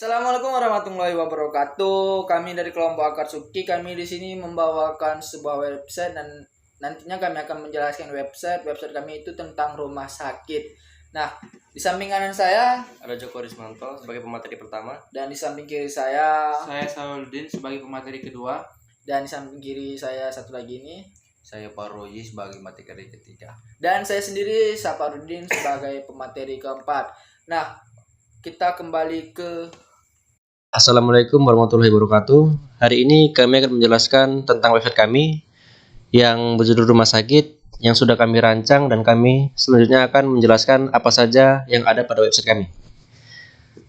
Assalamualaikum warahmatullahi wabarakatuh. Kami dari kelompok Akatsuki, kami di sini membawakan sebuah website dan nantinya kami akan menjelaskan website kami itu tentang rumah sakit. Nah, di samping kanan saya ada Joko Rismanto sebagai pemateri pertama, dan di samping kiri saya Salahuddin sebagai pemateri kedua, dan di samping kiri saya satu lagi ini saya Parroji sebagai materi ketiga, dan saya sendiri Saparudin sebagai pemateri keempat. Nah, kita kembali ke Assalamualaikum warahmatullahi wabarakatuh. Hari ini kami akan menjelaskan tentang website kami yang berjudul Rumah Sakit yang sudah kami rancang, dan kami selanjutnya akan menjelaskan apa saja yang ada pada website kami.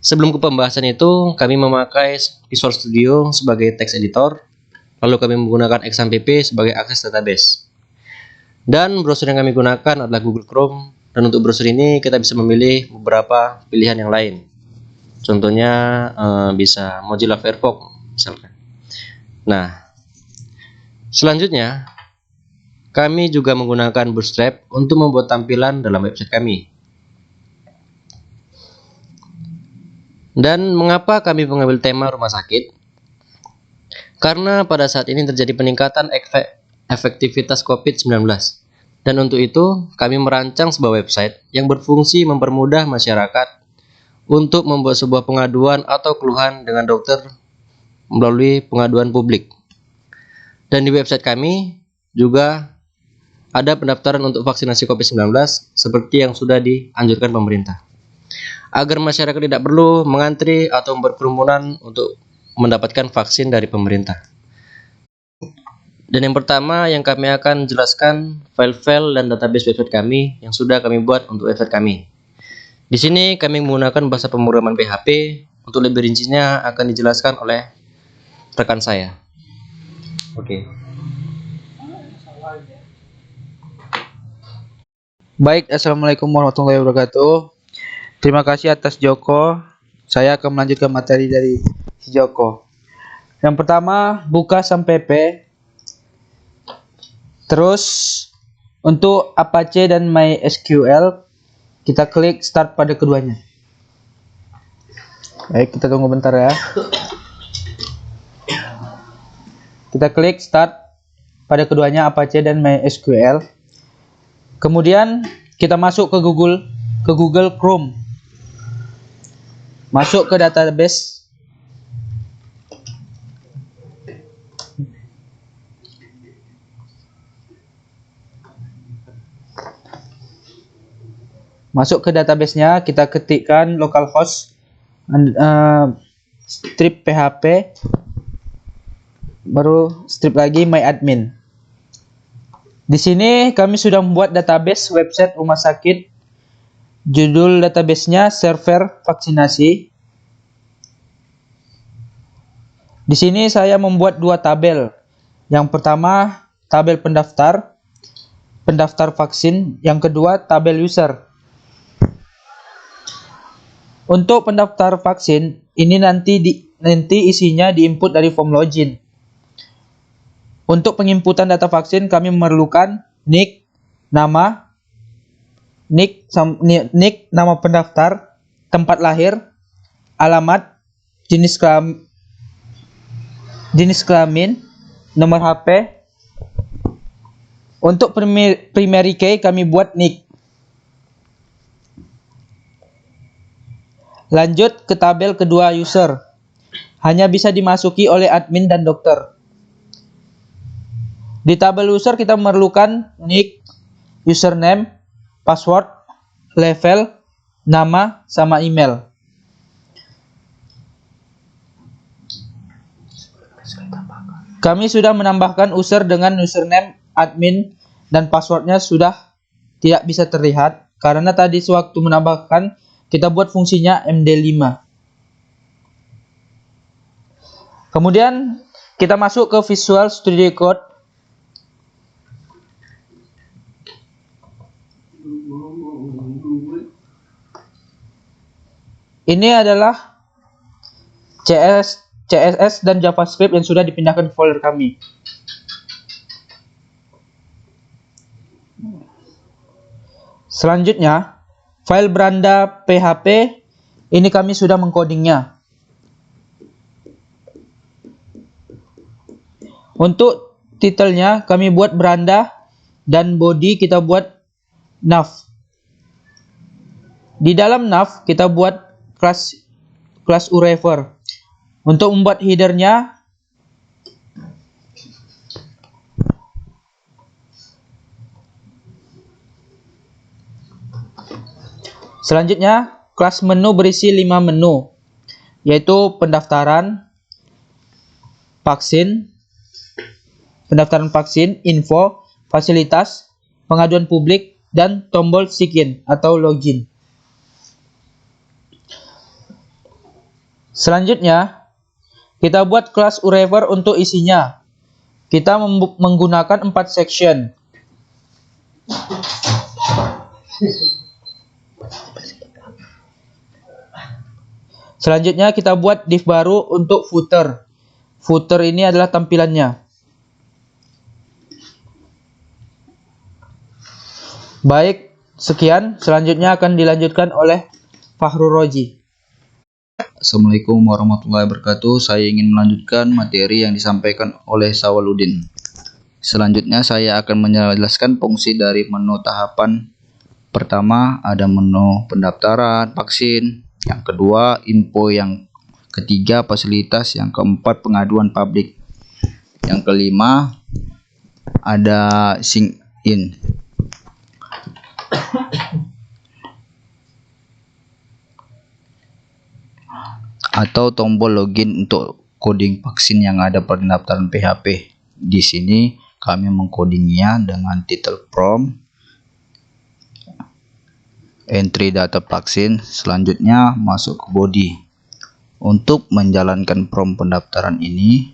Sebelum ke pembahasan itu, kami memakai Visual Studio sebagai text editor, lalu kami menggunakan XAMPP sebagai akses database. Dan browser yang kami gunakan adalah Google Chrome, dan untuk browser ini kita bisa memilih beberapa pilihan yang lain. Contohnya bisa Mozilla Firefox misalkan. Nah, selanjutnya kami juga menggunakan Bootstrap untuk membuat tampilan dalam website kami. Dan mengapa kami mengambil tema rumah sakit? Karena pada saat ini terjadi peningkatan efektivitas COVID-19. Dan untuk itu, kami merancang sebuah website yang berfungsi mempermudah masyarakat untuk membuat sebuah pengaduan atau keluhan dengan dokter melalui pengaduan publik. Dan di website kami juga ada pendaftaran untuk vaksinasi COVID-19 seperti yang sudah dianjurkan pemerintah, agar masyarakat tidak perlu mengantri atau berkerumunan untuk mendapatkan vaksin dari pemerintah. Dan yang pertama yang kami akan jelaskan file-file dan database website kami yang sudah kami buat untuk website kami. Di sini kami menggunakan bahasa pemrograman PHP. Untuk lebih rincinya akan dijelaskan oleh rekan saya. Oke. Baik, assalamualaikum warahmatullahi wabarakatuh. Terima kasih atas Joko. Saya akan melanjutkan materi dari si Joko. Yang pertama, buka SAMPP. Terus untuk Apache dan MySQL, kita klik start pada keduanya. Baik, kita tunggu bentar ya. Kita klik start pada keduanya, Apache dan MySQL. Kemudian kita masuk ke Google Chrome. Masuk ke database. Masuk ke database-nya, kita ketikkan localhost strip php, baru strip lagi myadmin. Di sini kami sudah membuat database website rumah sakit. Judul database-nya server vaksinasi. Di sini saya membuat dua tabel. Yang pertama tabel pendaftar vaksin, yang kedua tabel user. Untuk pendaftar vaksin ini nanti isinya diinput dari form login. Untuk penginputan data vaksin kami memerlukan nick, nama pendaftar, tempat lahir, alamat, jenis kelamin, nomor HP. Untuk primary key kami buat nick. Lanjut ke tabel kedua user. Hanya bisa dimasuki oleh admin dan dokter. Di tabel user kita memerlukan nick, username, password, level, nama, sama email. Kami sudah menambahkan user dengan username admin dan passwordnya sudah tidak bisa terlihat karena tadi sewaktu menambahkan kita buat fungsinya MD5. Kemudian kita masuk ke Visual Studio Code. Ini adalah CSS dan JavaScript yang sudah dipindahkan ke folder kami. Selanjutnya, file beranda PHP ini kami sudah mengcodingnya. Untuk titelnya kami buat beranda dan body kita buat nav. Di dalam nav kita buat kelas Urever. Untuk membuat headernya, selanjutnya kelas menu berisi 5 menu, yaitu pendaftaran vaksin, info, fasilitas, pengaduan publik, dan tombol sign atau login. Selanjutnya, kita buat kelas Urever untuk isinya. Kita menggunakan 4 section. Selanjutnya kita buat div baru untuk footer. Footer ini adalah tampilannya. Baik, sekian. Selanjutnya akan dilanjutkan oleh Fahrul Roji. Assalamualaikum warahmatullahi wabarakatuh. Saya ingin melanjutkan materi yang disampaikan oleh Sawaludin. Selanjutnya saya akan menjelaskan fungsi dari menu tahapan. Pertama ada menu pendaftaran vaksin, yang kedua info, yang ketiga fasilitas, yang keempat pengaduan publik, yang kelima ada sign in. Atau tombol login untuk coding vaksin yang ada pada pendaftaran PHP. Di sini kami mengcodingnya dengan title prompt, entry data vaksin, selanjutnya masuk ke body. Untuk menjalankan prompt pendaftaran ini,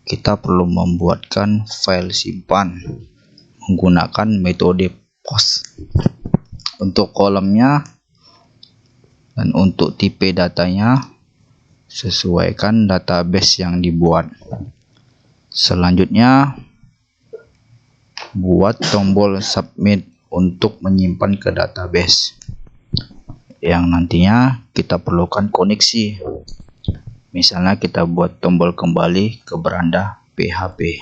kita perlu membuatkan file simpan menggunakan metode post. Untuk kolomnya dan untuk tipe datanya, sesuaikan database yang dibuat. Selanjutnya buat tombol submit untuk menyimpan ke database, yang nantinya kita perlukan koneksi. Misalnya kita buat tombol kembali ke beranda PHP.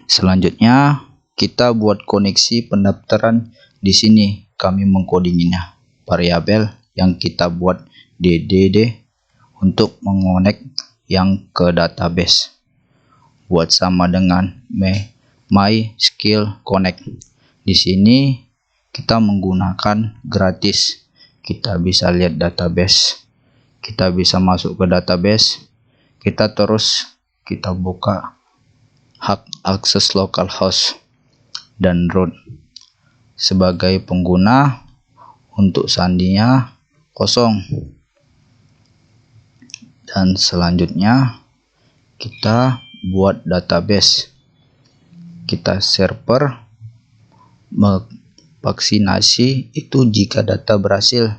Selanjutnya kita buat koneksi pendaftaran. Di sini kami mengcodinginya variabel yang kita buat DDD untuk mengonek yang ke database. Buat sama dengan my_skill connect. Di sini kita menggunakan gratis. Kita bisa lihat database. Kita bisa masuk ke database. Kita buka hak akses localhost dan root. Sebagai pengguna, untuk sandinya kosong. Dan selanjutnya kita buat database. Kita server vaksinasi itu jika data berhasil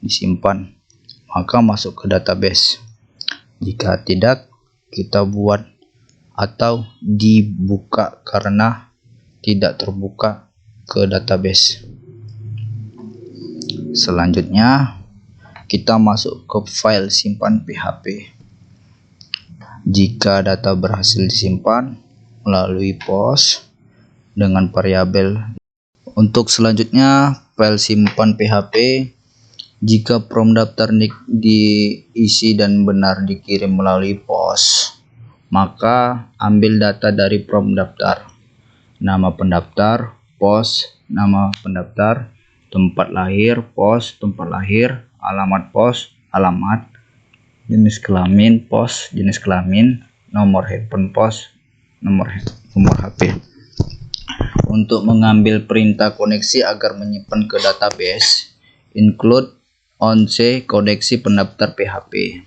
disimpan, maka masuk ke database. Jika tidak, kita buat atau dibuka karena tidak terbuka ke database. Selanjutnya kita masuk ke file simpan PHP. Jika data berhasil disimpan melalui post dengan variabel. Untuk selanjutnya file simpan PHP, jika prompt daftar diisi dan benar dikirim melalui post, maka ambil data dari prompt daftar. Nama pendaftar, post, nama pendaftar, tempat lahir, post, tempat lahir, alamat post, alamat, jenis kelamin, post, jenis kelamin, nomor handphone post, nomor HP. Untuk mengambil perintah koneksi agar menyimpan ke database, include onC koneksi pendaftar PHP.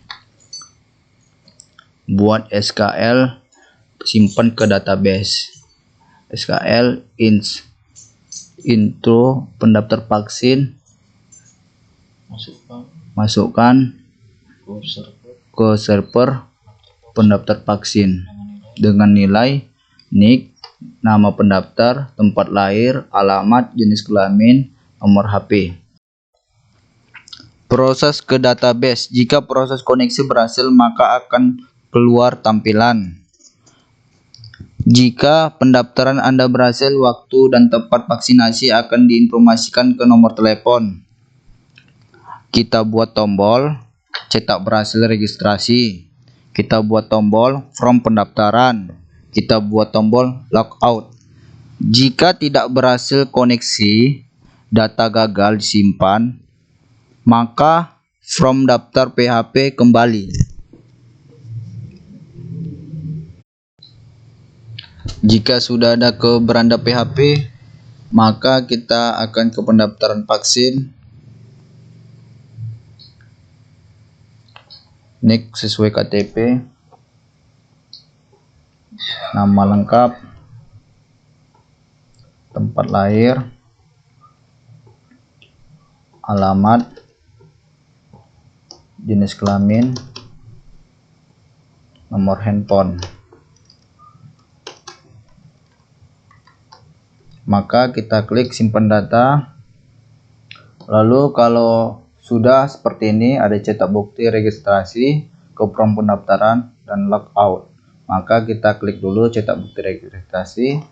Buat SKL simpan ke database. SKL intro pendaftar vaksin, masukkan ke server pendaftar vaksin dengan nilai NIK, nama pendaftar, tempat lahir, alamat, jenis kelamin, nomor HP. Proses ke database. Jika proses koneksi berhasil, maka akan keluar tampilan. Jika pendaftaran Anda berhasil, waktu dan tempat vaksinasi akan diinformasikan ke nomor telepon. Kita buat tombol cetak berhasil registrasi. Kita buat tombol from pendaftaran. Kita buat tombol logout. Jika tidak berhasil koneksi, data gagal disimpan, maka from daftar PHP kembali. Jika sudah ada ke beranda PHP, maka kita akan ke pendaftaran vaksin. Next sesuai KTP, nama lengkap, tempat lahir, alamat, jenis kelamin, nomor handphone. Maka kita klik simpan data. Lalu kalau sudah seperti ini, ada cetak bukti registrasi, ke from pendaftaran, dan logout. Maka kita klik dulu cetak bukti registrasi.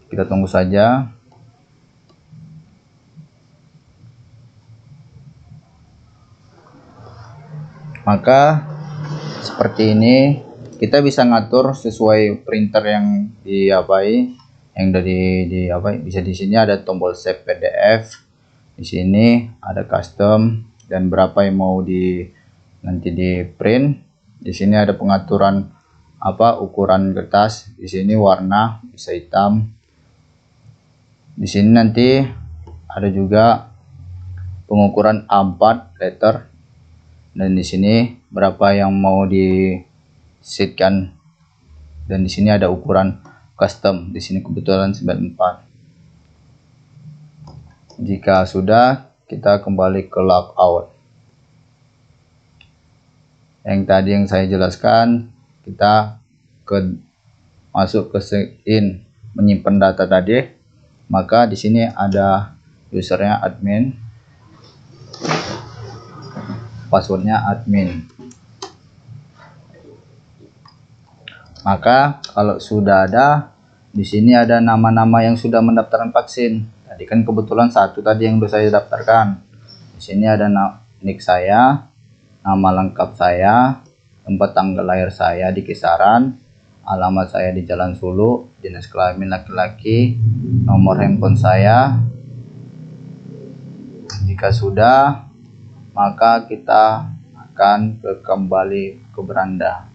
Kita tunggu saja. Maka seperti ini, kita bisa ngatur sesuai printer yang bisa di sini ada tombol save PDF. Di sini ada custom dan berapa yang mau nanti di print. Di sini ada pengaturan ukuran kertas. Di sini warna bisa hitam. Di sini nanti ada juga pengukuran A4 letter. Dan di sini berapa yang mau di setkan. Dan di sini ada ukuran custom. Di sini kebetulan 94. Jika sudah, kita kembali ke logout. Yang tadi yang saya jelaskan, kita masuk ke sign, menyimpan data tadi. Maka di sini ada usernya admin, passwordnya admin. Maka kalau sudah ada, di sini ada nama-nama yang sudah mendaftarkan vaksin. Tadi kan kebetulan satu tadi yang sudah saya daftarkan. Di sini ada nick saya, nama lengkap saya, tempat tanggal lahir saya di Kisaran, alamat saya di Jalan Sulu, jenis kelamin laki-laki, nomor handphone saya. Jika sudah, maka kita akan kembali ke beranda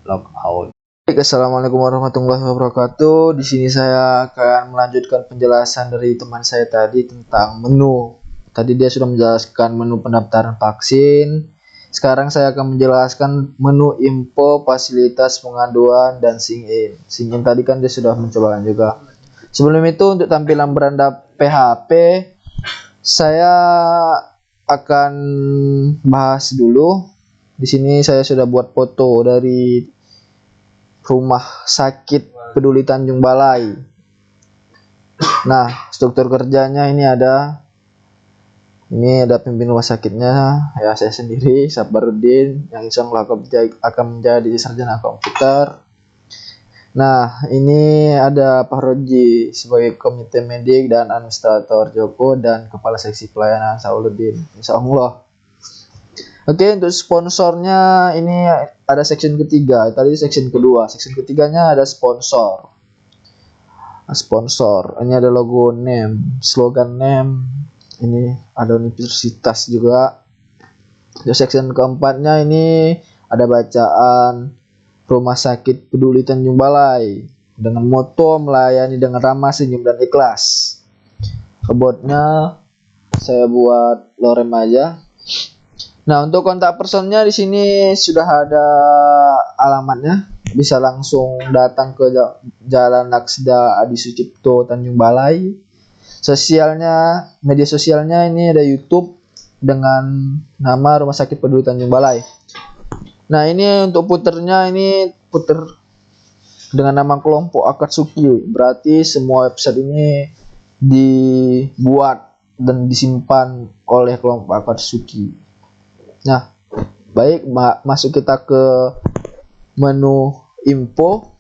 logout. Assalamualaikum warahmatullahi wabarakatuh. Di sini saya akan melanjutkan penjelasan dari teman saya tadi tentang menu. Tadi dia sudah menjelaskan menu pendaftaran vaksin. Sekarang saya akan menjelaskan menu info, fasilitas pengaduan, dan sign in. Sign in tadi kan dia sudah mencobakan juga. Sebelum itu, untuk tampilan beranda PHP, saya akan bahas dulu. Di sini saya sudah buat foto dari Rumah Sakit Peduli Tanjung Balai. Nah, struktur kerjanya ini ada pemimpin rumah sakitnya, ya saya sendiri, Sabarudin, yang insya Allah akan menjadi sarjana komputer. Nah, ini ada Pak Roji sebagai komite medik dan administrator Joko, dan kepala seksi pelayanan Sauluddin, insya Allah. Oke, untuk sponsornya ini ada section ketiga, tadi section kedua. Section ketiganya ada sponsor. Ini ada logo name, slogan name. Ini ada universitas juga. Untuk section keempatnya ini ada bacaan Rumah Sakit Peduli Tanjung Balai dengan moto melayani dengan ramah, senyum, dan ikhlas. Keyboardnya saya buat lorem aja. Nah, untuk kontak personnya di sini sudah ada alamatnya. Bisa langsung datang ke Jalan Laksda Adi Sucipto Tanjung Balai. Media sosialnya ini ada YouTube dengan nama Rumah Sakit Peduli Tanjung Balai. Nah, ini untuk puternya, ini puter dengan nama kelompok Akatsuki. Berarti semua website ini dibuat dan disimpan oleh kelompok Akatsuki. Nah, baik, masuk kita ke menu info.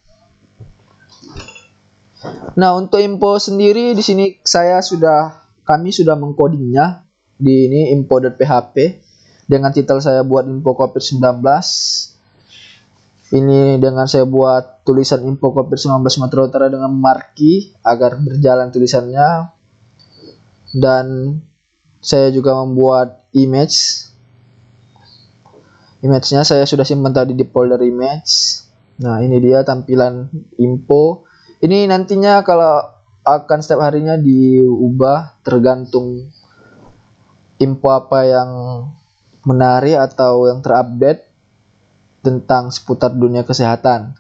Nah, untuk info sendiri di sini kami sudah mengcodingnya di ini info.php dengan titel saya buat info COVID-19. Ini dengan saya buat tulisan info COVID-19 Sumatera Utara dengan marquee agar berjalan tulisannya, dan saya juga membuat image-nya saya sudah simpan tadi di folder image. Nah, ini dia tampilan info. Ini nantinya kalau akan setiap harinya diubah tergantung info apa yang menarik atau yang terupdate tentang seputar dunia kesehatan.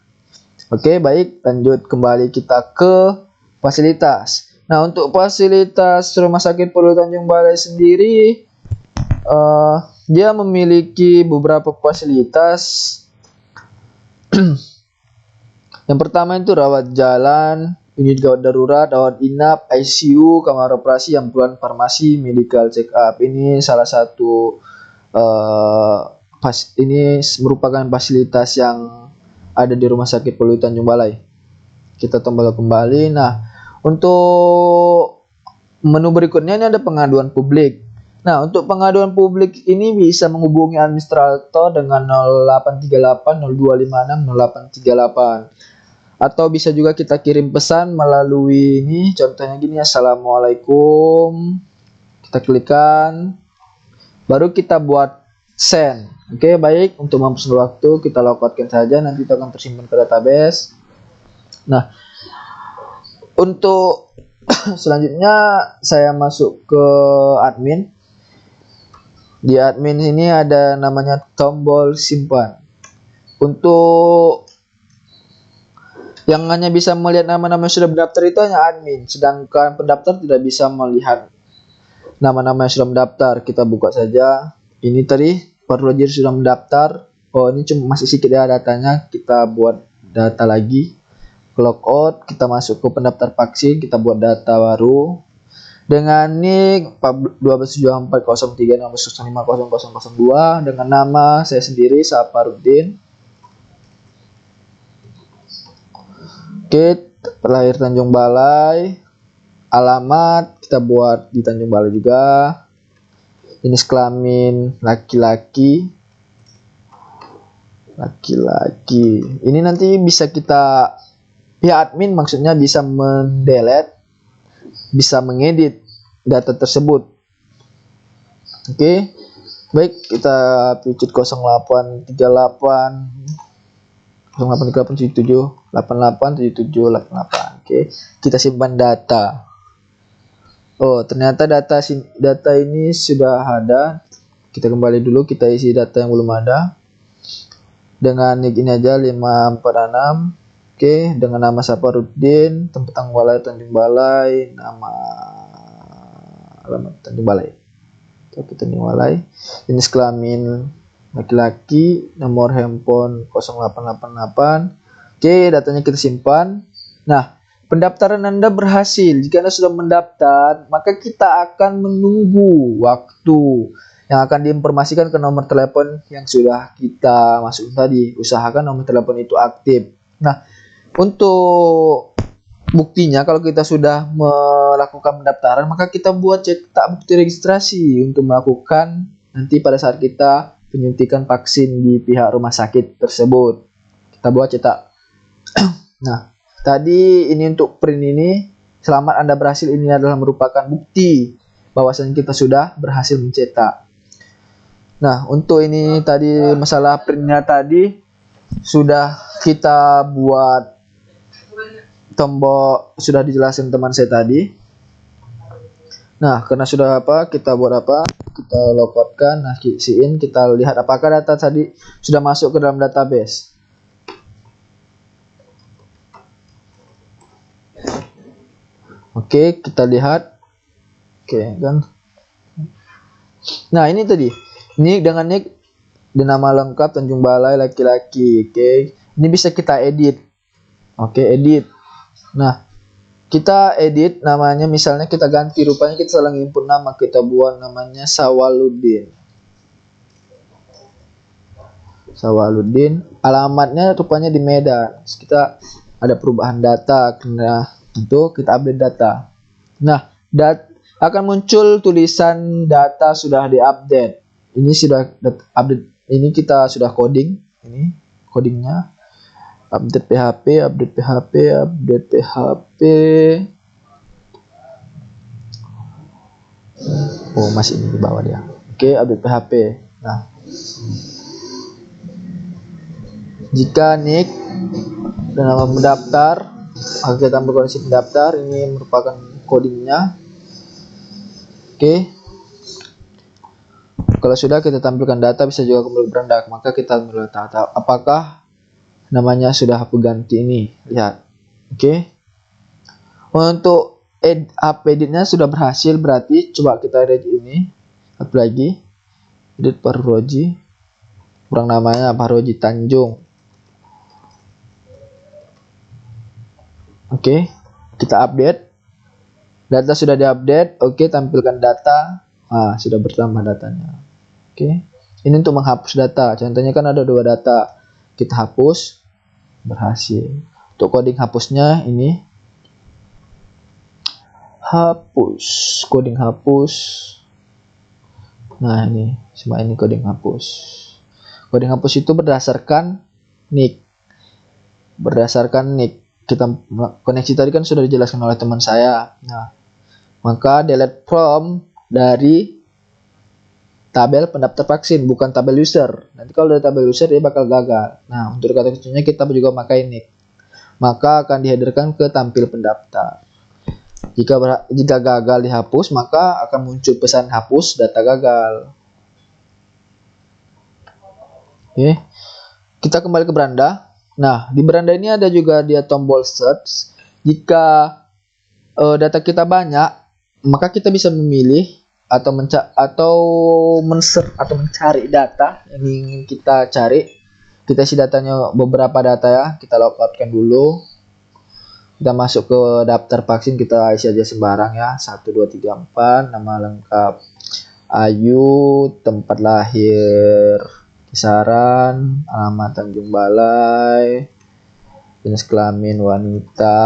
Oke, baik, lanjut kembali kita ke fasilitas. Nah, untuk fasilitas Rumah Sakit Polri Tanjung Balai sendiri, dia memiliki beberapa fasilitas. Yang pertama itu rawat jalan, unit gawat darurat, rawat inap, ICU, kamar operasi, ambulan farmasi, medical check up. Ini salah satu ini merupakan fasilitas yang ada di Rumah Sakit Polri Tanjung Balai. Kita tombol kembali. Nah, untuk menu berikutnya ini ada pengaduan publik. Nah, untuk pengaduan publik ini bisa menghubungi administrator dengan 0838 0256 0838. Atau bisa juga kita kirim pesan melalui ini, contohnya gini, assalamualaikum, kita klikkan, baru kita buat send. Oke, baik, untuk mempersingkat waktu kita logoutkan saja, nanti itu akan tersimpan ke database. Nah, untuk selanjutnya saya masuk ke admin. Di admin ini ada namanya tombol simpan. Untuk yang hanya bisa melihat nama-nama yang sudah mendaftar itu hanya admin, sedangkan pendaftar tidak bisa melihat nama-nama yang sudah mendaftar. Kita buka saja. Ini tadi Pak Roger sudah mendaftar. Oh, ini cuma masih sedikit ya datanya. Kita buat data lagi. Logout, kita masuk ke pendaftar vaksin, kita buat data baru. Dengan NIK 12740360500002 dengan nama saya sendiri Saparudin. Oke, lahir Tanjung Balai, alamat kita buat di Tanjung Balai juga. Jenis kelamin laki-laki. Ini nanti bisa kita pihak admin maksudnya bisa mendelete, bisa mengedit data tersebut. Oke, baik, kita picit 0838 083877887788. Oke, kita simpan data. Oh, ternyata data ini sudah ada. Kita kembali dulu, kita isi data yang belum ada. Dengan nick ini aja 546. Oke, dengan nama Saparudin, tempat Tanjung Balai, Tanjung Balai, nama alamat Tanjung Balai. Oke, Tanjung Balai. Jenis kelamin laki-laki, nomor handphone 0888. Oke, datanya kita simpan. Nah, pendaftaran Anda berhasil. Jika Anda sudah mendaftar, maka kita akan menunggu waktu yang akan diinformasikan ke nomor telepon yang sudah kita masukin tadi. Usahakan nomor telepon itu aktif. Nah, untuk buktinya kalau kita sudah melakukan pendaftaran, maka kita buat cetak bukti registrasi untuk melakukan nanti pada saat kita penyuntikan vaksin di pihak rumah sakit tersebut. Kita buat cetak. Nah, tadi ini untuk print ini, selamat Anda berhasil, ini adalah merupakan bukti bahwasanya kita sudah berhasil mencetak. Nah, untuk ini tadi masalah printnya tadi sudah kita buat tombol, sudah dijelasin teman saya tadi. Nah, karena sudah kita buat kita logoutkan, nah kisiin, kita lihat apakah data tadi sudah masuk ke dalam database. Oke, kita lihat. Oke, kan. Nah, ini tadi nick dengan nick dan nama lengkap Tanjung Balai laki-laki. Oke, ini bisa kita edit. Oke, edit. Nah, kita edit namanya, misalnya kita ganti, rupanya kita salah input nama, kita buat namanya Sawaluddin. Alamatnya rupanya di Medan. Terus kita ada perubahan data karena untuk kita update data. Nah, akan muncul tulisan data sudah diupdate. Ini sudah update. Ini kita sudah coding. Ini codingnya. Update PHP. Oh, masih ini di bawah dia. Oke, update PHP. Nah, jika nick dan nama pendaftar, maka kita tampilkan si pendaftar. Ini merupakan codingnya. Oke. Kalau sudah kita tampilkan data, bisa juga kembali beranda, maka kita melihat data apakah namanya sudah berganti ini. Lihat. Oke. Untuk editnya sudah berhasil, berarti coba kita edit ini. Satu lagi. Edit Paroji. Kurang namanya Paroji Tanjung. Oke. Kita update. Data sudah diupdate. Oke, tampilkan data. Nah, sudah bertambah datanya. Oke. Ini untuk menghapus data. Contohnya kan ada 2 data. Kita hapus. Berhasil. Untuk coding hapusnya ini. Hapus. Coding hapus. Nah, ini. Cuma ini coding hapus. Coding hapus itu berdasarkan nick. Kita koneksi tadi kan sudah dijelaskan oleh teman saya. Nah, maka delete from dari tabel pendaftar vaksin, bukan tabel user. Nanti kalau dari tabel user dia bakal gagal. Nah, untuk kata kuncinya kita juga pakai nick. Maka akan dihadirkan ke tampil pendaftar. Jika gagal dihapus, maka akan muncul pesan hapus data gagal. Oke. Kita kembali ke beranda. Nah, di beranda ini ada juga dia tombol search. Jika data kita banyak, maka kita bisa memilih atau mencari data yang ingin kita cari. Kita isi datanya, beberapa data ya. Kita logoutkan dulu. Kita masuk ke daftar vaksin, kita isi aja sembarang ya. 1 2 3 4, nama lengkap Ayu, tempat lahir Kisaran, alamat Tanjung Balai, jenis kelamin wanita,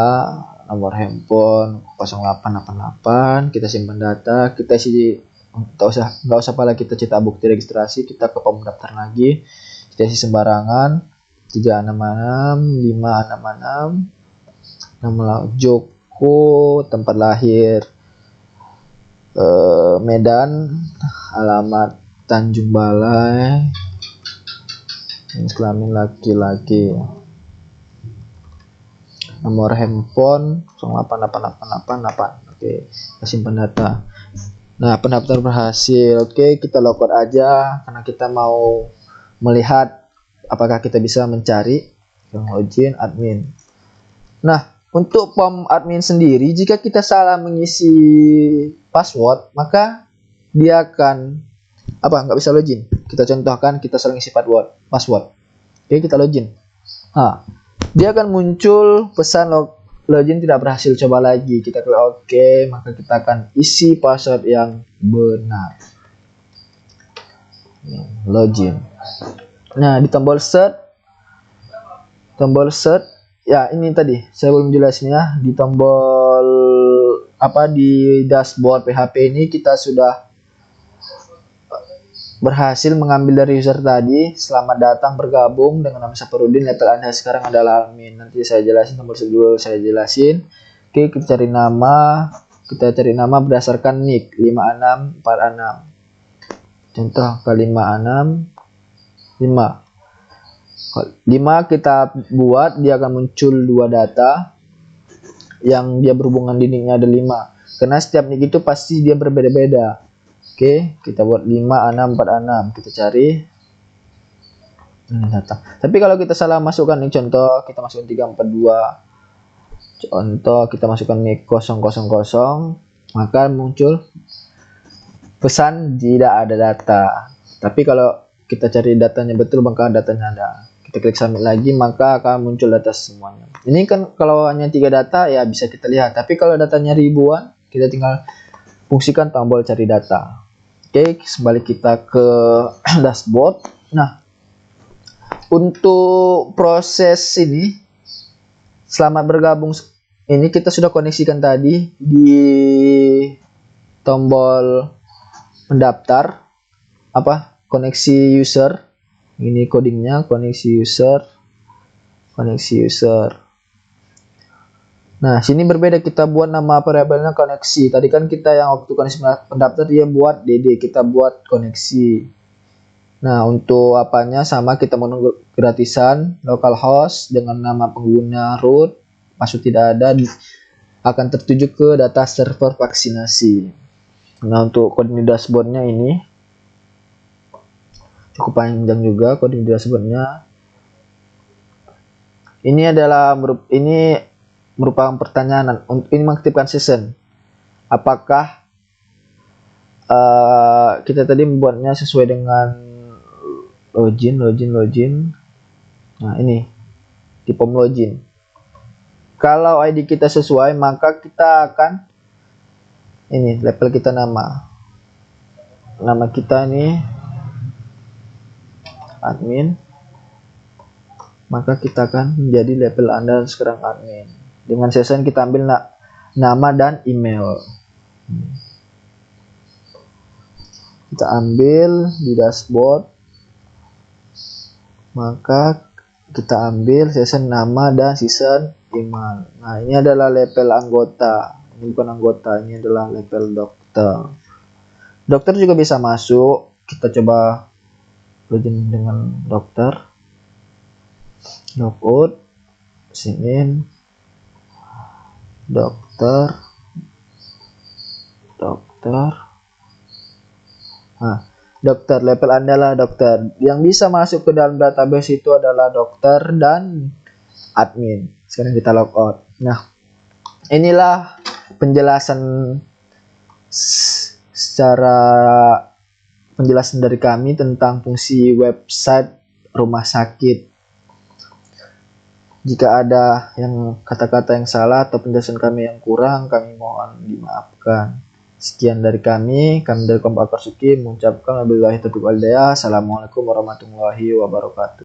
nomor handphone 0888. Kita simpan data, kita isi, nggak usah pala kita cetak bukti registrasi, kita ke pemdaftar lagi, kita isi sembarangan 366 566, nama Joko, tempat lahir Medan, alamat Tanjung Balai, jenis kelamin laki-laki, nomor handphone 088888. Oke, kita simpan data. Nah, pendaftar berhasil. Oke, kita logout aja karena kita mau melihat apakah kita bisa mencari login admin. Nah, untuk form admin sendiri, jika kita salah mengisi password, maka dia akan nggak bisa login. Kita contohkan, kita salah mengisi password. Oke, kita login. Nah, dia akan muncul pesan login tidak berhasil, coba lagi. Kita klik oke, maka kita akan isi password yang benar. Login. Nah, di tombol search ya, ini tadi saya belum jelasin ya. Di tombol di dashboard PHP ini kita sudah berhasil mengambil dari user tadi. Selamat datang bergabung dengan nama Saparudin, label Anda sekarang adalah admin. Nanti saya jelasin, tombol dulu saya jelasin. Oke, kita cari nama berdasarkan nick 5646. Contoh ke 565. 5 kita buat, dia akan muncul 2 data yang dia berhubungan di nicknya ada 5, karena setiap nick itu pasti dia berbeda-beda. Oke, kita buat 5646, kita cari ini data. Tapi kalau kita salah masukkan nick, contoh kita masukkan 342, contoh kita masukkan nick 000, maka muncul pesan tidak ada data. Tapi kalau kita cari datanya betul, maka datanya ada. Kita kita klik submit lagi, maka akan muncul data semuanya. Ini kan kalau hanya 3 data ya bisa kita lihat, tapi kalau datanya ribuan, kita tinggal fungsikan tombol cari data. Oke, kembali kita ke dashboard. Nah, untuk proses ini, selamat bergabung, ini kita sudah koneksikan tadi di tombol mendaftar, koneksi user. Ini codingnya, koneksi user. Nah, sini berbeda, kita buat nama variabelnya koneksi. Tadi kan kita yang waktu koneksi pendaftar dia buat DD, kita buat koneksi. Nah, untuk apanya sama, kita menunggu gratisan, localhost dengan nama pengguna root, password tidak ada, akan tertuju ke data server vaksinasi. Nah, untuk kode di dashboardnya ini cukup panjang juga kode di dashboardnya. Ini merupakan pertanyaan. Untuk ini mengaktifkan session. Apakah kita tadi membuatnya sesuai dengan login. Nah, ini di form login. Kalau ID kita sesuai, maka kita akan ini label kita nama kita ini admin, maka kita akan menjadi label Anda sekarang admin. Dengan session kita ambil nama dan email. Kita ambil di dashboard, maka kita ambil session nama dan session email. Nah, ini adalah label anggota. Ini bukan anggota, ini adalah label dokter. Dokter juga bisa masuk. Kita coba login dengan dokter. Logout, sign in, dokter. Nah, dokter, label Anda adalah dokter. Yang bisa masuk ke dalam database itu adalah dokter dan admin. Sekarang kita logout. Nah, inilah penjelasan dari kami tentang fungsi website rumah sakit. Jika ada yang kata-kata yang salah atau penjelasan kami yang kurang, kami mohon dimaafkan. Sekian dari kami dari Kelompok Akar Suki mengucapkan wabillahi taufiq wal hidayah. Assalamualaikum warahmatullahi wabarakatuh.